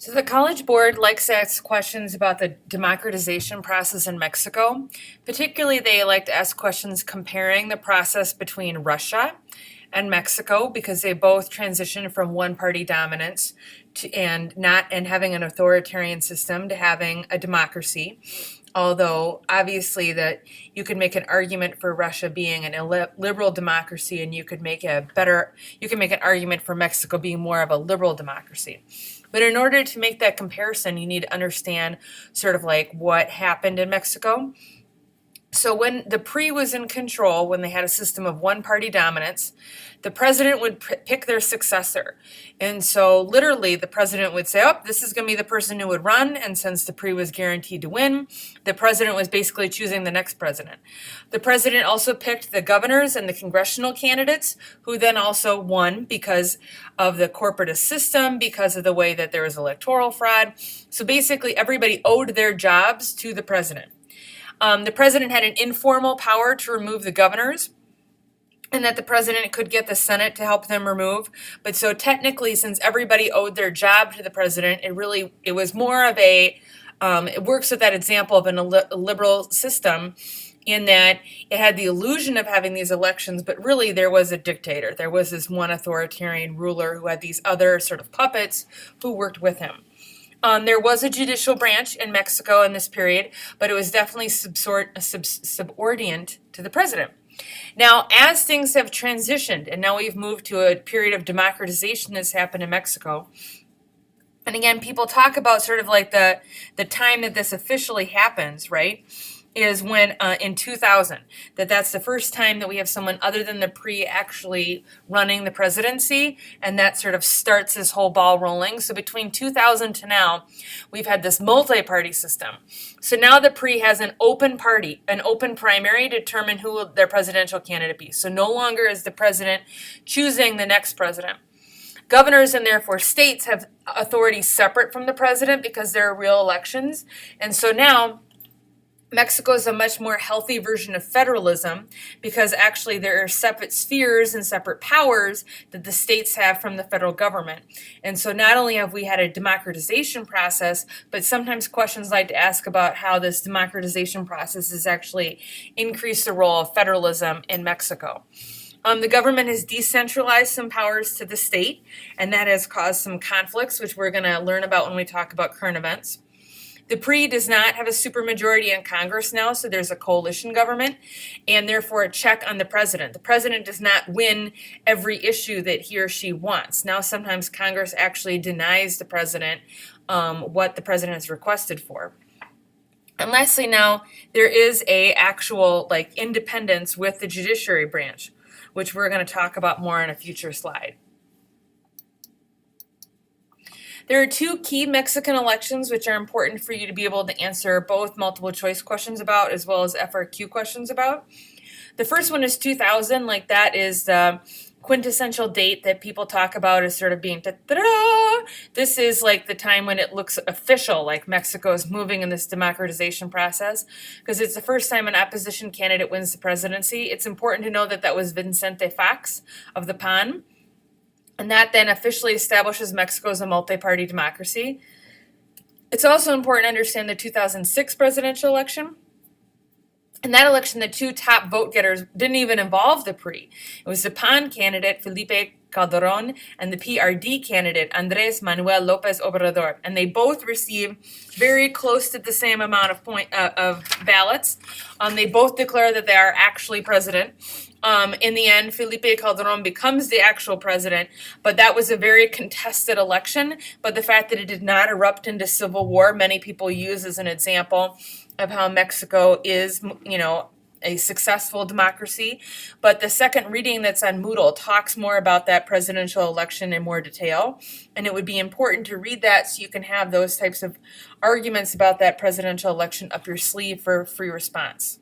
So the College Board likes to ask questions about the democratization process in Mexico. Particularly, they like to ask questions comparing the process between Russia and Mexico because they both transitioned from one-party dominance and having an authoritarian system to having a democracy. Although obviously that you could make an argument for Russia being an illiberal democracy, and you could make an argument for Mexico being more of a liberal democracy. But in order to make that comparison, you need to understand sort of like what happened in Mexico. So when the PRI was in control, when they had a system of one-party dominance, the president would pick their successor. And so literally the president would say, oh, this is going to be the person who would run. And since the PRI was guaranteed to win, the president was basically choosing the next president. The president also picked the governors and the congressional candidates, who then also won because of the corporatist system, because of the way that there was electoral fraud. So basically everybody owed their jobs to the president. The president had an informal power to remove the governors, and that the president could get the Senate to help them remove. But so technically, since everybody owed their job to the president, it was more of it works with that example of a liberal system, in that it had the illusion of having these elections, but really there was a dictator. There was this one authoritarian ruler who had these other sort of puppets who worked with him. There was a judicial branch in Mexico in this period, but it was definitely subordinate to the president. Now, as things have transitioned, and now we've moved to a period of democratization that's happened in Mexico, and again, people talk about sort of like the time that this officially happens, right, is when in 2000, that's the first time that we have someone other than the PRI actually running the presidency, and that sort of starts this whole ball rolling. So between 2000 to now, we've had this multi-party system. So now the PRI has an open primary to determine who will their presidential candidate be. So no longer is the president choosing the next president. Governors and therefore states have authority separate from the president because there are real elections. And so now Mexico is a much more healthy version of federalism because actually there are separate spheres and separate powers that the states have from the federal government. And so not only have we had a democratization process, but sometimes questions like to ask about how this democratization process has actually increased the role of federalism in Mexico. The government has decentralized some powers to the state, and that has caused some conflicts, which we're going to learn about when we talk about current events. The PRI does not have a supermajority in Congress now, so there's a coalition government, and therefore a check on the president. The president does not win every issue that he or she wants. Now sometimes Congress actually denies the president what the president has requested for. And lastly now, there is a actual independence with the judiciary branch, which we're going to talk about more in a future slide. There are two key Mexican elections which are important for you to be able to answer both multiple choice questions about as well as FRQ questions about. The first one is 2000, that is the quintessential date that people talk about as sort of being da-da-da. This is the time when it looks official, like Mexico is moving in this democratization process, because it's the first time an opposition candidate wins the presidency. It's important to know that was Vicente Fox of the PAN. And that then officially establishes Mexico as a multi-party democracy. It's also important to understand the 2006 presidential election. In that election, the two top vote getters didn't even involve the PRI. It was the PAN candidate, Felipe Calderon, and the PRD candidate, Andrés Manuel López Obrador. And they both received very close to the same amount of ballots. They both declare that they are actually president. In the end, Felipe Calderon becomes the actual president, but that was a very contested election. But the fact that it did not erupt into civil war, many people use as an example of how Mexico is, a successful democracy. But the second reading that's on Moodle talks more about that presidential election in more detail. And it would be important to read that so you can have those types of arguments about that presidential election up your sleeve for free response.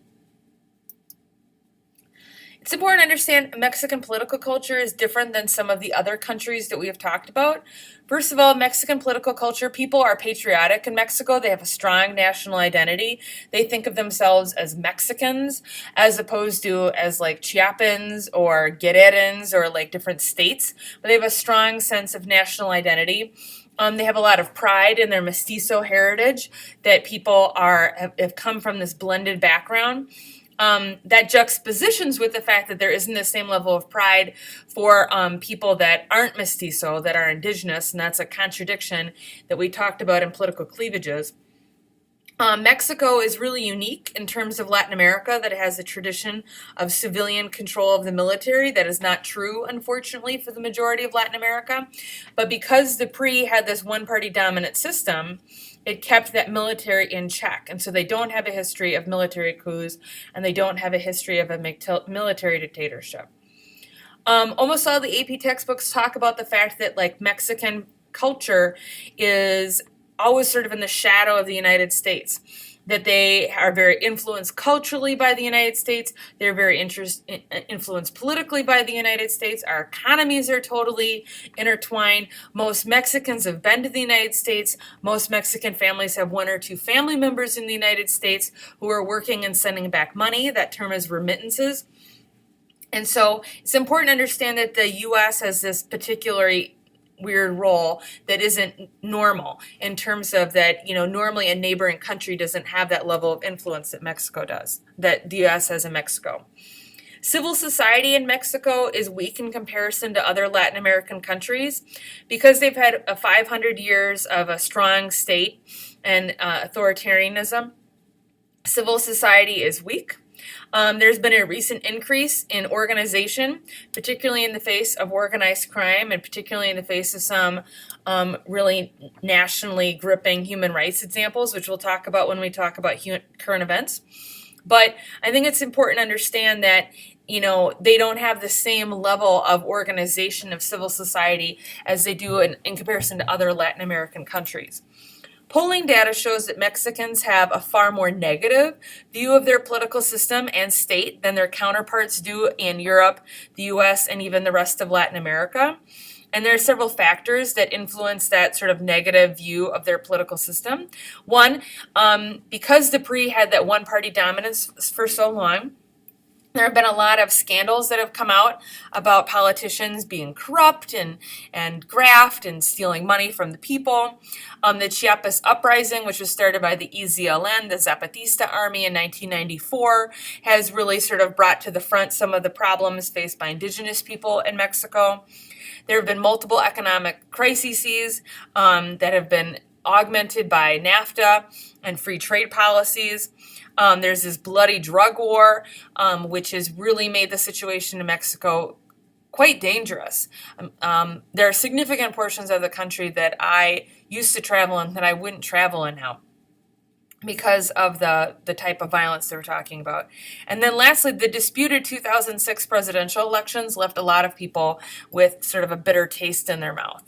It's important to understand Mexican political culture is different than some of the other countries that we have talked about. First of all, Mexican political culture, people are patriotic in Mexico. They have a strong national identity. They think of themselves as Mexicans as opposed to as Chiapans or Guerrerans or different states. But they have a strong sense of national identity. They have a lot of pride in their mestizo heritage, that people have come from this blended background. That juxtapositions with the fact that there isn't the same level of pride for people that aren't mestizo, that are indigenous, and that's a contradiction that we talked about in political cleavages. Mexico is really unique in terms of Latin America, that it has a tradition of civilian control of the military. That is not true, unfortunately, for the majority of Latin America. But because the PRI had this one-party dominant system, it kept that military in check. And so they don't have a history of military coups, and they don't have a history of a military dictatorship. Almost all the AP textbooks talk about the fact that, like, Mexican culture is always sort of in the shadow of the United States, that they are very influenced culturally by the United States. They're very influenced politically by the United States. Our economies are totally intertwined. Most Mexicans have been to the United States. Most Mexican families have one or two family members in the United States who are working and sending back money. That term is remittances. And so it's important to understand that the U.S. has this particularly weird role that isn't normal, in terms of that, normally a neighboring country doesn't have that level of influence that Mexico does, that the U.S. has in Mexico. Civil society in Mexico is weak in comparison to other Latin American countries because they've had 500 years of a strong state and authoritarianism. Civil society is weak. There's been a recent increase in organization, particularly in the face of organized crime, and particularly in the face of some really nationally gripping human rights examples, which we'll talk about when we talk about current events. But I think it's important to understand that they don't have the same level of organization of civil society as they do in comparison to other Latin American countries. Polling data shows that Mexicans have a far more negative view of their political system and state than their counterparts do in Europe, the US, and even the rest of Latin America. And there are several factors that influence that sort of negative view of their political system. One, because the PRI had that one-party dominance for so long, there have been a lot of scandals that have come out about politicians being corrupt and graft and stealing money from the people. The Chiapas uprising, which was started by the EZLN, the Zapatista army in 1994, has really sort of brought to the front some of the problems faced by indigenous people in Mexico. There have been multiple economic crises that have been augmented by NAFTA and free trade policies. There's this bloody drug war, which has really made the situation in Mexico quite dangerous. There are significant portions of the country that I used to travel in that I wouldn't travel in now because of the type of violence they were talking about. And then lastly, the disputed 2006 presidential elections left a lot of people with sort of a bitter taste in their mouth.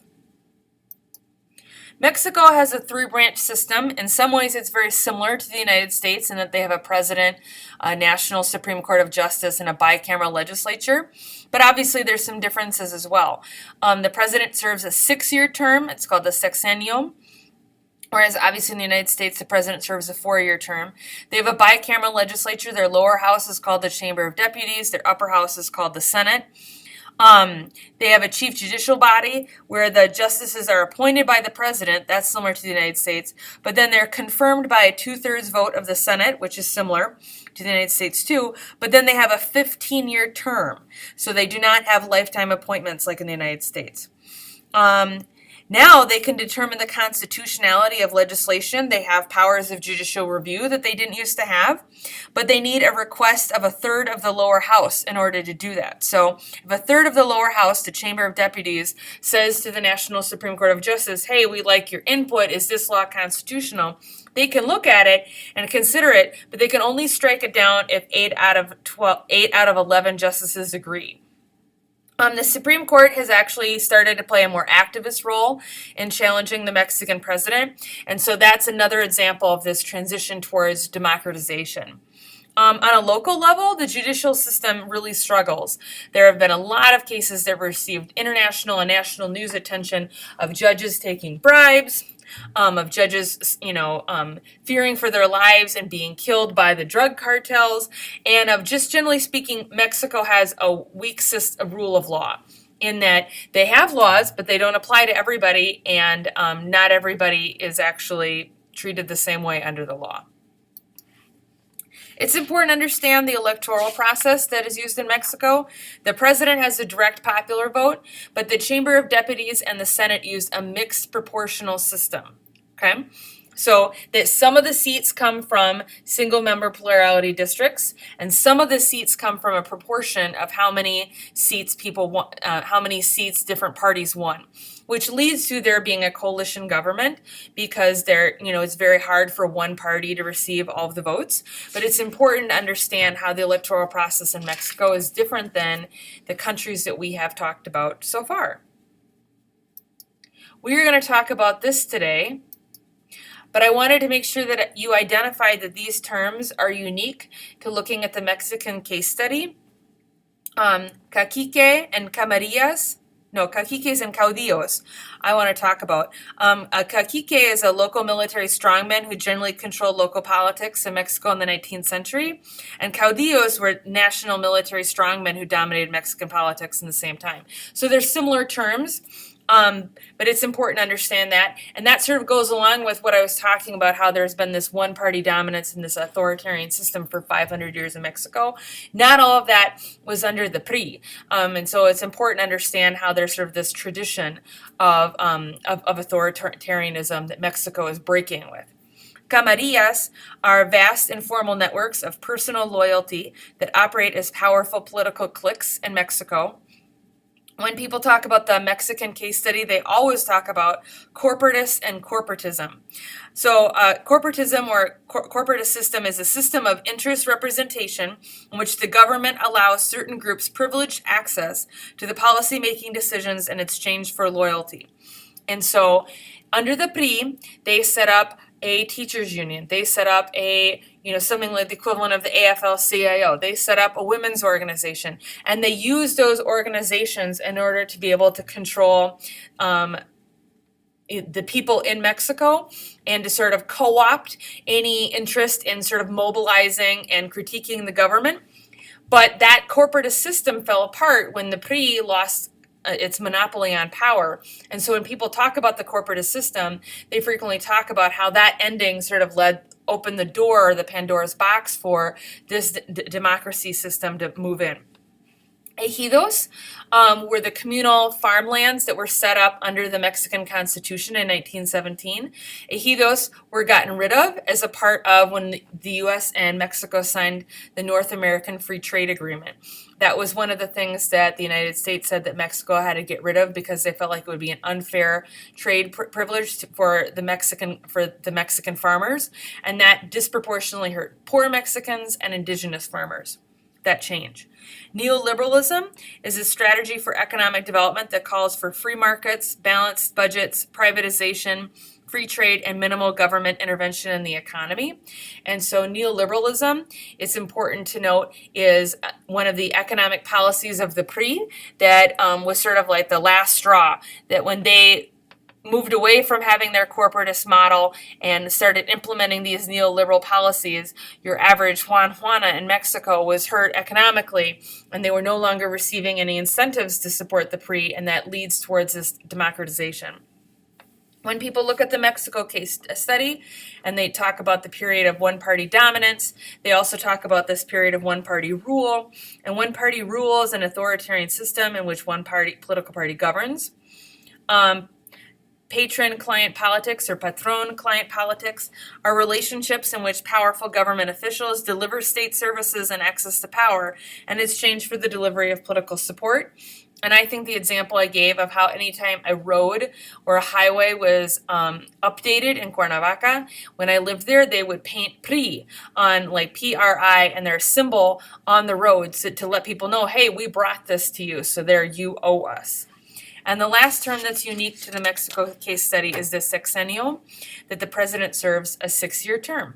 Mexico has a three-branch system. In some ways, it's very similar to the United States in that they have a president, a national Supreme Court of Justice, and a bicameral legislature. But obviously, there's some differences as well. The president serves a 6-year term. It's called the sexenio. Whereas obviously in the United States, the president serves a 4-year term. They have a bicameral legislature. Their lower house is called the Chamber of Deputies. Their upper house is called the Senate. They have a chief judicial body where the justices are appointed by the president. That's similar to the United States. But then they're confirmed by a 2/3 vote of the Senate, which is similar to the United States too. But then they have a 15-year term. So they do not have lifetime appointments like in the United States. Now they can determine the constitutionality of legislation. They have powers of judicial review that they didn't used to have, but they need a request of a third of the lower house in order to do that. So if a third of the lower house, the Chamber of Deputies, says to the National Supreme Court of Justice, hey, we like your input, is this law constitutional? They can look at it and consider it, but they can only strike it down if 8 out of 11 justices agree. The Supreme Court has actually started to play a more activist role in challenging the Mexican president, and so that's another example of this transition towards democratization. On a local level, the judicial system really struggles. There have been a lot of cases that have received international and national news attention of judges taking bribes, of judges, fearing for their lives and being killed by the drug cartels, and of just generally speaking, Mexico has a weak rule of law. in that they have laws, but they don't apply to everybody, and not everybody is actually treated the same way under the law. It's important to understand the electoral process that is used in Mexico. The president has a direct popular vote, but the Chamber of Deputies and the Senate use a mixed proportional system. Okay? So that some of the seats come from single-member plurality districts, and some of the seats come from a proportion of how many seats people want, how many seats different parties won, which leads to there being a coalition government because it's very hard for one party to receive all of the votes. But it's important to understand how the electoral process in Mexico is different than the countries that we have talked about so far. We are going to talk about this today. But I wanted to make sure that you identified that these terms are unique to looking at the Mexican case study. Cacique and caquillos and caudillos I want to talk about. A cacique is a local military strongman who generally controlled local politics in Mexico in the 19th century. And caudillos were national military strongmen who dominated Mexican politics in the same time. So they're similar terms. But it's important to understand that. And that sort of goes along with what I was talking about, how there's been this one-party dominance in this authoritarian system for 500 years in Mexico. Not all of that was under the PRI. And so it's important to understand how there's sort of this tradition of authoritarianism that Mexico is breaking with. Camarillas are vast informal networks of personal loyalty that operate as powerful political cliques in Mexico. When people talk about the Mexican case study, they always talk about corporatists and corporatism. So corporatism or corporatist system is a system of interest representation in which the government allows certain groups privileged access to the policy-making decisions in exchange for loyalty. And so under the PRI, they set up a teachers union. They set up something like the equivalent of the AFL-CIO. They set up a women's organization, and they use those organizations in order to be able to control the people in Mexico and to sort of co-opt any interest in sort of mobilizing and critiquing the government. But that corporatist system fell apart when the PRI lost its monopoly on power. And so when people talk about the corporatist system, they frequently talk about how that ending sort of opened the door, or the Pandora's box, for this democracy system to move in. Ejidos were the communal farmlands that were set up under the Mexican Constitution in 1917. Ejidos were gotten rid of as a part of when the U.S. and Mexico signed the North American Free Trade Agreement. That was one of the things that the United States said that Mexico had to get rid of because they felt like it would be an unfair trade privilege for the Mexican farmers, and that disproportionately hurt poor Mexicans and indigenous farmers. That change. Neoliberalism is a strategy for economic development that calls for free markets, balanced budgets, privatization, free trade, and minimal government intervention in the economy. And so neoliberalism, it's important to note, is one of the economic policies of the PRI that was sort of like the last straw, that when they moved away from having their corporatist model and started implementing these neoliberal policies, your average Juana in Mexico was hurt economically, and they were no longer receiving any incentives to support the PRI, and that leads towards this democratization. When people look at the Mexico case study and they talk about the period of one-party dominance, they also talk about this period of one-party rule. And one-party rule is an authoritarian system in which one political party governs. Patron-client politics, or patron-client politics, are relationships in which powerful government officials deliver state services and access to power in exchange for the delivery of political support. And I think the example I gave of how anytime a road or a highway was updated in Cuernavaca, when I lived there, they would paint PRI on, like PRI, and their symbol on the roads to let people know, hey, we brought this to you, so there, you owe us. And the last term that's unique to the Mexico case study is the sexennial, that the president serves a 6-year term.